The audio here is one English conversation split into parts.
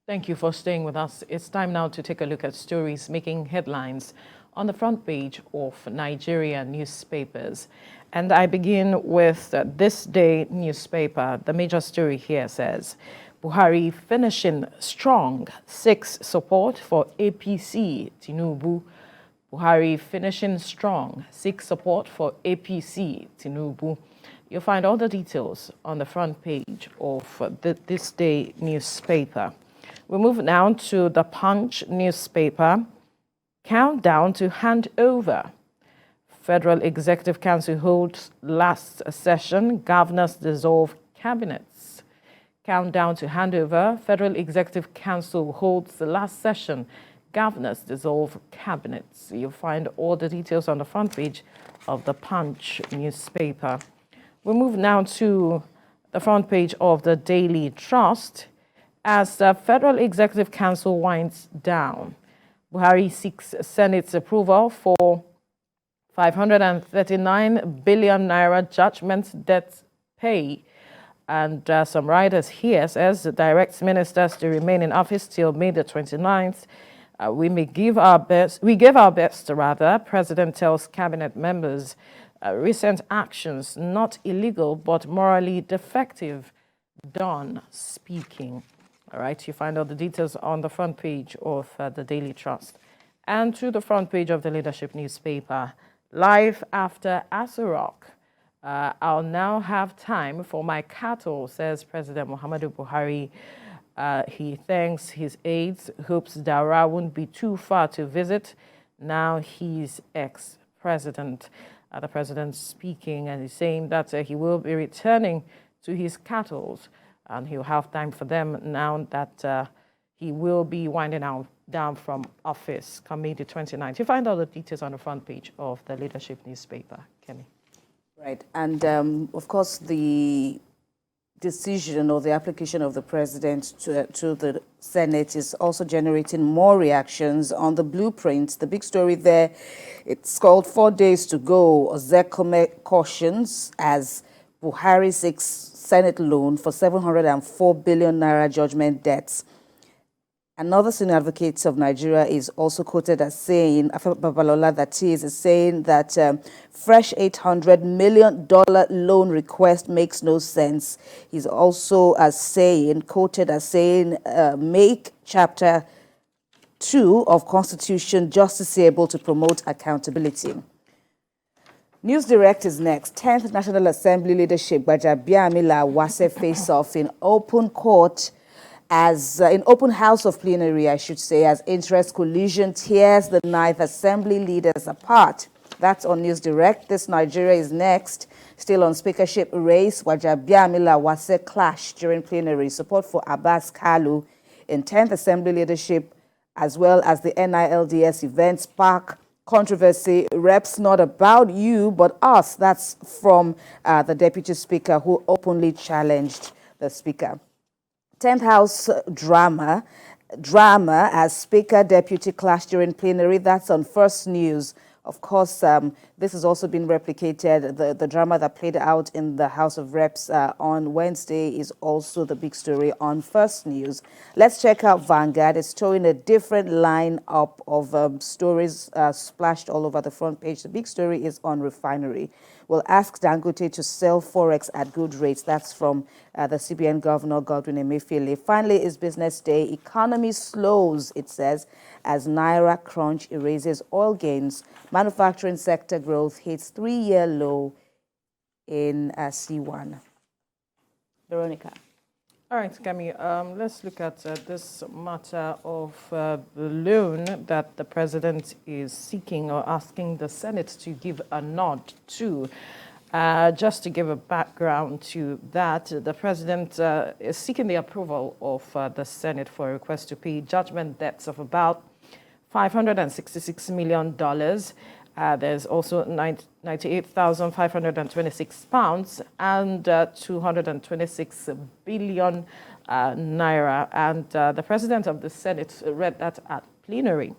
Thank you for staying with us. It's time now to take a look at stories making headlines on the front page of Nigerian newspapers. And I begin with This Day newspaper. The major story here says, Buhari finishing strong, seeks support for APC, Tinubu. Buhari finishing strong, seeks support for APC, Tinubu. You'll find all the details on the front page of This Day newspaper. We move now to the Punch newspaper. Countdown to handover. Federal Executive Council holds last session. Governors dissolve cabinets. Countdown to handover. Federal Executive Council holds the last session. Governors dissolve cabinets. You'll find all the details on the front page of the Punch newspaper. We move now to the front page of the Daily Trust. As the Federal Executive Council winds down, Buhari seeks Senate's approval for 539 billion naira judgment debt pay. And some writers here says directs ministers to remain in office till May the 29th. We gave our best, President tells cabinet members. Recent actions not illegal but morally defective. Don speaking. All right, you find all the details on the front page of the Daily Trust. And to the front page of the Leadership newspaper, life after Asurok. I'll now have time for my cattle, says President Muhammadu Buhari. He thanks his aides, hopes Dara won't be too far to visit. Now he's ex-president. The president speaking, and he's saying that he will be returning to his cattle. And he'll have time for them now that he will be winding down from office come May the 29th. You find all the details on the front page of the Leadership newspaper, Kemi. Right. And, of course, the decision or the application of the president to the Senate is also generating more reactions on the blueprints. The big story there, it's called 4 days to go. Ozekome cautions as Buhari seeks Senate loan for 704 billion naira judgment debts. Another senior advocate of Nigeria is also quoted as saying, Afe Babalola, that is saying that fresh $800 million loan request makes no sense. He's also quoted as saying, make Chapter 2 of Constitution justiciable to promote accountability. News Direct is next. 10th National Assembly leadership Gbajabiamila Wase face off in open court in open house of plenary, I should say, as interest collision tears the 9th Assembly leaders apart. That's on News Direct. This Nigeria is next. Still on speakership race, Gbajabiamila Wase clash during plenary. Support for Abbas Kalu in 10th Assembly leadership, as well as the NILDS event spark controversy. Reps not about you, but us. That's from the Deputy Speaker, who openly challenged the Speaker. 10th House drama as Speaker Deputy clash during plenary. That's on First News. Of course, this has also been replicated. The drama that played out in the House of Reps on Wednesday is also the big story on First News. Let's check out Vanguard. It's showing a different lineup of stories splashed all over the front page. The big story is on refinery. We'll ask Dangote to sell Forex at good rates. That's from the CBN Governor Godwin Emefiele. Finally, is Business Day. Economy slows, it says, as Naira crunch erases oil gains. Manufacturing sector growth hits 3-year low in C1. Veronica. All right, Kemi, let's look at this matter of the loan that the president is seeking or asking the Senate to give a nod to. Just to give a background to that, the president is seeking the approval of the Senate for a request to pay judgment debts of about $566 million. There's also 98,526 pounds and 226 billion naira. And the president of the Senate read that at plenary.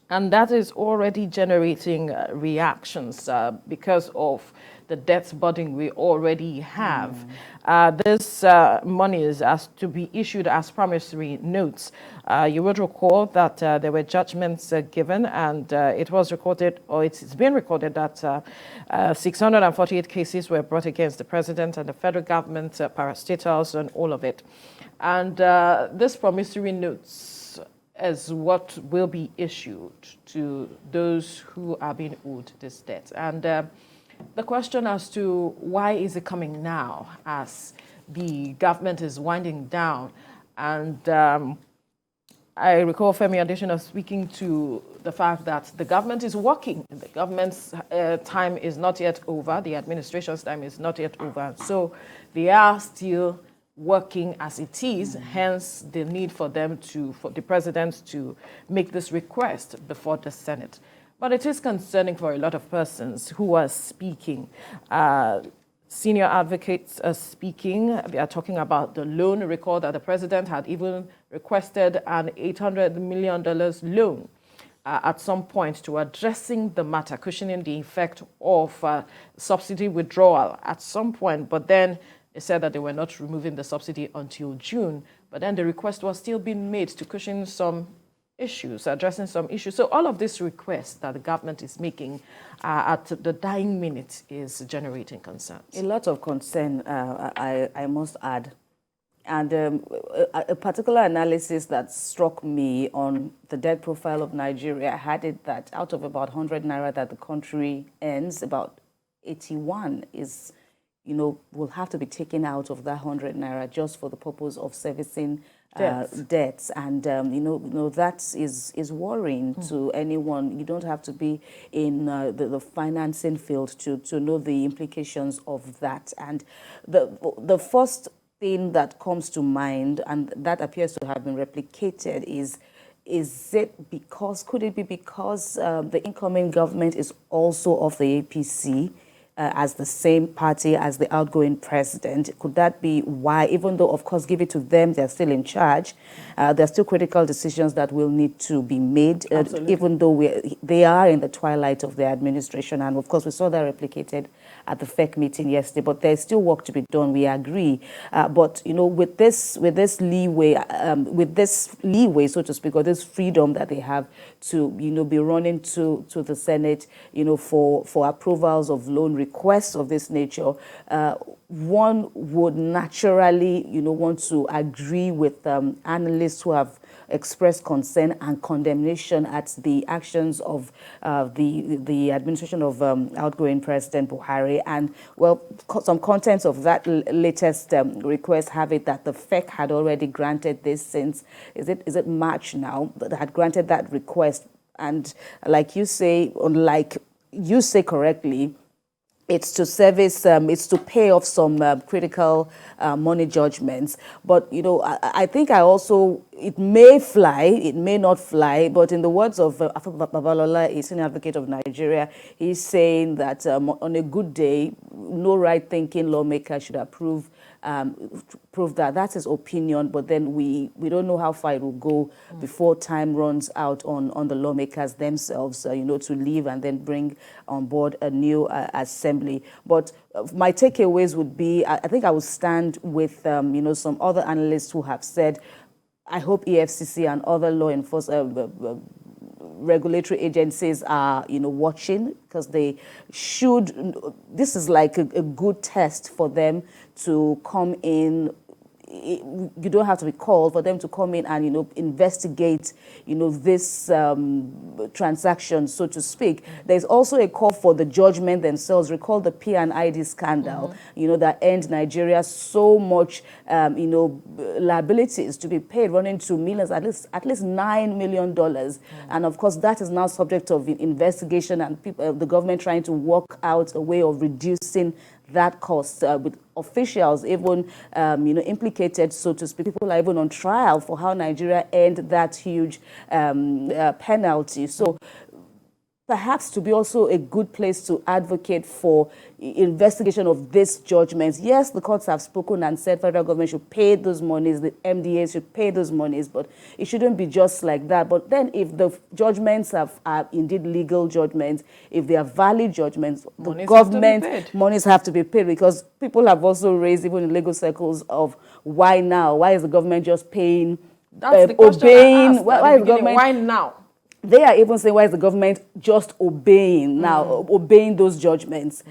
And that is already generating reactions because of the debt burden we already have. This money is to be issued as promissory notes. You would recall that there were judgments given, and it was recorded, or it's been recorded, that 648 cases were brought against the president and the federal government, parastatals, and all of it. And this promissory notes is what will be issued to those who are being owed this debt. And the question as to why is it coming now as the government is winding down. And I recall Femi Adesina speaking to the fact that the government is working. The government's time is not yet over. The administration's time is not yet over. So they are still working as it is, hence the need for them for the president to make this request before the Senate. But it is concerning for a lot of persons who are speaking. Senior advocates are speaking. They are talking about the loan. Recall that the president had even requested an $800 million loan at some point to addressing the matter, cushioning the effect of subsidy withdrawal at some point. But then they said that they were not removing the subsidy until June. But then the request was still being made to cushion some issues, addressing some issues. So all of these requests that the government is making at the dying minute is generating concerns. A lot of concern, I must add. And a particular analysis that struck me on the debt profile of Nigeria had it that out of about 100 naira that the country earns, about 81 is, will have to be taken out of that 100 naira just for the purpose of servicing debts. And, that is worrying to anyone. You don't have to be in the financing field to know the implications of that. And the first thing that comes to mind, and that appears to have been replicated, could it be because the incoming government is also of the APC, as the same party as the outgoing president? Could that be why, even though, of course, give it to them, they're still in charge, there are still critical decisions that will need to be made, even though they are in the twilight of their administration. And, of course, we saw that replicated at the FEC meeting yesterday. But there's still work to be done, we agree. But, with this leeway, so to speak, or this freedom that they have to, be running to the Senate, for approvals of loan requests of this nature, one would naturally, want to agree with analysts who have expressed concern and condemnation at the actions of the administration of outgoing President Buhari. And, well, some contents of that latest request have it that the FEC had already granted this since, is it March now, that had granted that request. And like you say correctly, it's to service, it's to pay off some critical money judgments. But, I think it may fly, it may not fly, but in the words of Babalola, a senior advocate of Nigeria, he's saying that on a good day, no right-thinking lawmaker should approve that. That's his opinion, but then we don't know how far it will go before time runs out on the lawmakers themselves, to leave and then bring on board a new assembly. But my takeaways would be, I think I would stand with, some other analysts who have said, I hope EFCC and other law enforcement regulatory agencies are, watching, because they should. This is like a good test for them to come in. You don't have to be called for them to come in and, investigate, this transaction, so to speak. There's also a call for the judgment themselves. Recall the P&ID scandal, that earned Nigeria so much, liabilities to be paid, running to millions, at least $9 million. And of course, that is now subject of investigation, and the government trying to work out a way of reducing that cost, with officials even, implicated, so to speak. People are even on trial for how Nigeria earned that huge penalty. So perhaps to be also a good place to advocate for investigation of these judgments. Yes, the courts have spoken and said federal government should pay those monies, the MDA should pay those monies, but it shouldn't be just like that. But then if the judgments are indeed legal judgments, if they are valid judgments, the government, monies have to be paid, because people have also raised, even in legal circles, of why now? Why is the government just paying, That's the question obeying? I asked Why is the government? Why now? They are even saying, why is the government just obeying now, obeying those judgments?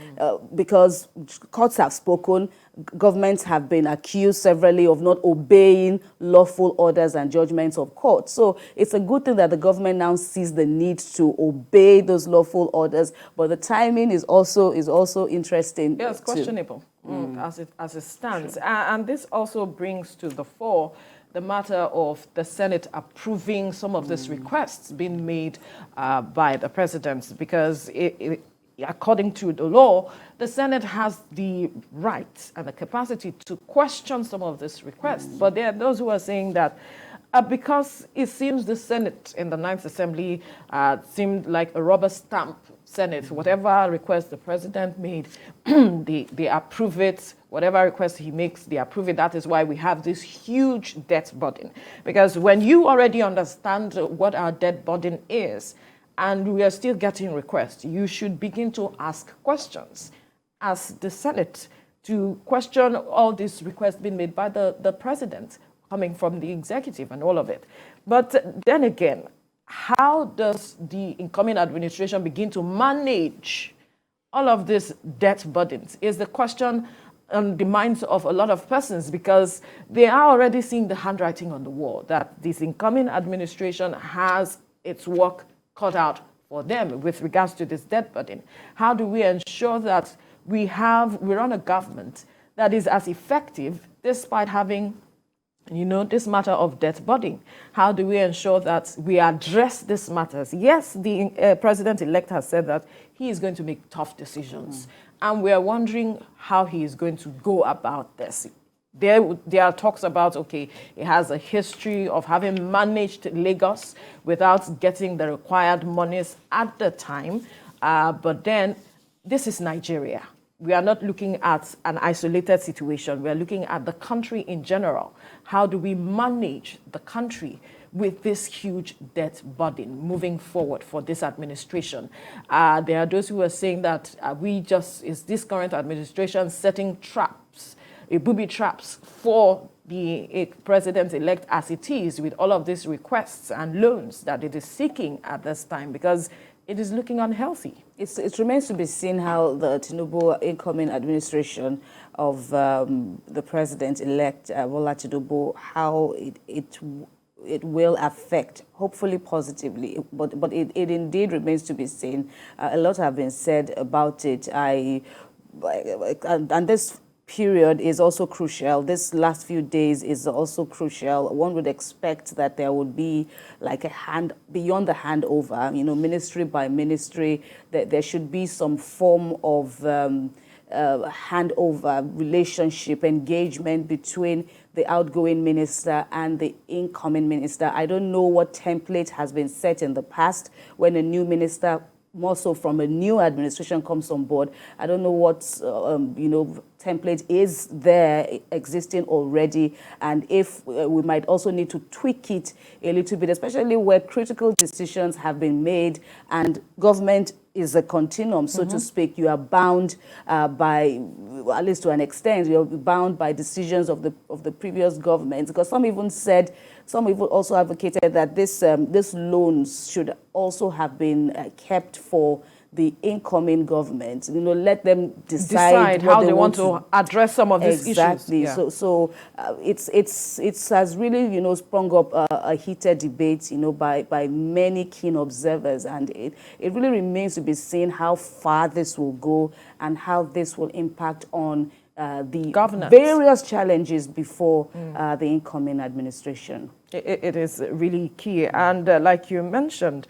Because courts have spoken, governments have been accused severally of not obeying lawful orders and judgments of court. So it's a good thing that the government now sees the need to obey those lawful orders, but the timing is also interesting. Yes, questionable as it stands. And this also brings to the fore the matter of the Senate approving some of these requests being made by the president, because according to the law, the Senate has the right and the capacity to question some of these requests. But there are those who are saying that because it seems the Senate in the Ninth Assembly seemed like a rubber stamp Senate. Whatever request the president made, they approve it. Whatever request he makes, they approve it. That is why we have this huge debt burden. Because when you already understand what our debt burden is, and we are still getting requests, you should begin to ask questions as the Senate to question all these requests being made by the president, coming from the executive and all of it. But then again, how does the incoming administration begin to manage all of these debt burdens is the question on the minds of a lot of persons, because they are already seeing the handwriting on the wall that this incoming administration has its work cut out for them with regards to this debt burden. How do we ensure that we run a government that is as effective despite having, this matter of debt burden? How do we ensure that we address these matters? Yes, the president-elect has said that he is going to make tough decisions. And we are wondering how he is going to go about this. There are talks about, okay, he has a history of having managed Lagos without getting the required monies at the time. But then this is Nigeria. We are not looking at an isolated situation. We are looking at the country in general. How do we manage the country with this huge debt burden moving forward for this administration? There are those who are saying that is this current administration setting traps, booby traps for the president-elect as it is, with all of these requests and loans that it is seeking at this time, because it is looking unhealthy. It remains to be seen how the Tinubu incoming administration of the president-elect, Bola Tinubu, how it will affect, hopefully positively, but it indeed remains to be seen. A lot have been said about it. And this period is also crucial. This last few days is also crucial. One would expect that there would be like a hand beyond the handover, ministry by ministry, that there should be some form of handover relationship, engagement between the outgoing minister and the incoming minister. I don't know what template has been set in the past when a new minister, more so from a new administration, comes on board. I don't know what template is there existing already, and if we might also need to tweak it a little bit, especially where critical decisions have been made and government is a continuum, so to speak. You are bound by, at least to an extent, you're bound by decisions of the previous governments. Because some even also advocated that this loans should also have been kept for the incoming government. Let them decide how they want to address some of these issues. Exactly. Yeah. So it has really sprung up a heated debate by many keen observers, and it really remains to be seen how far this will go and how this will impact on the governance, various challenges before the incoming administration. It is really key. And like you mentioned,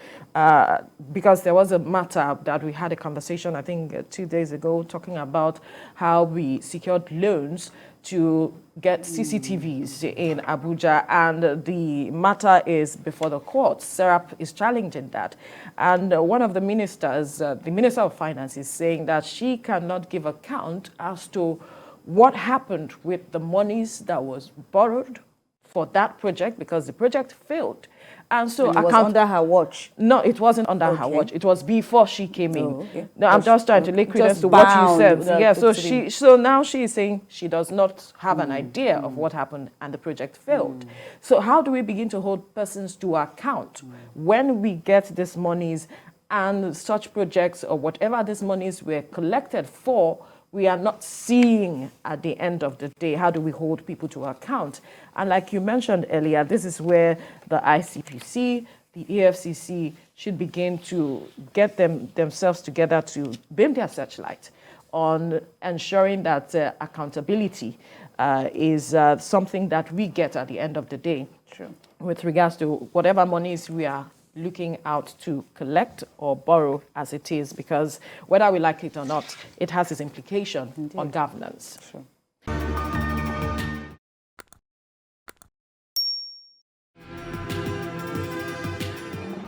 because there was a matter that we had a conversation, I think 2 days ago, talking about how we secured loans to get CCTVs in Abuja, and the matter is before the courts. SERAP is challenging that. And one of the ministers, the Minister of Finance, is saying that she cannot give account as to what happened with the monies that was borrowed for that project, because the project failed. And so it was under her watch. No, it wasn't under her watch. It was before she came in. Okay. No, I'm just trying to lay credence to what you said. Yeah, so now she is saying she does not have an idea of what happened and the project failed. So how do we begin to hold persons to account when we get these monies and such projects or whatever these monies were collected for, we are not seeing at the end of the day? How do we hold people to account? And like you mentioned earlier, this is where the ICPC, the EFCC should begin to get themselves together to beam their searchlight on ensuring that accountability is something that we get at the end of the day. True. With regards to whatever monies we are looking out to collect or borrow as it is, because whether we like it or not, it has its implication on governance. Sure.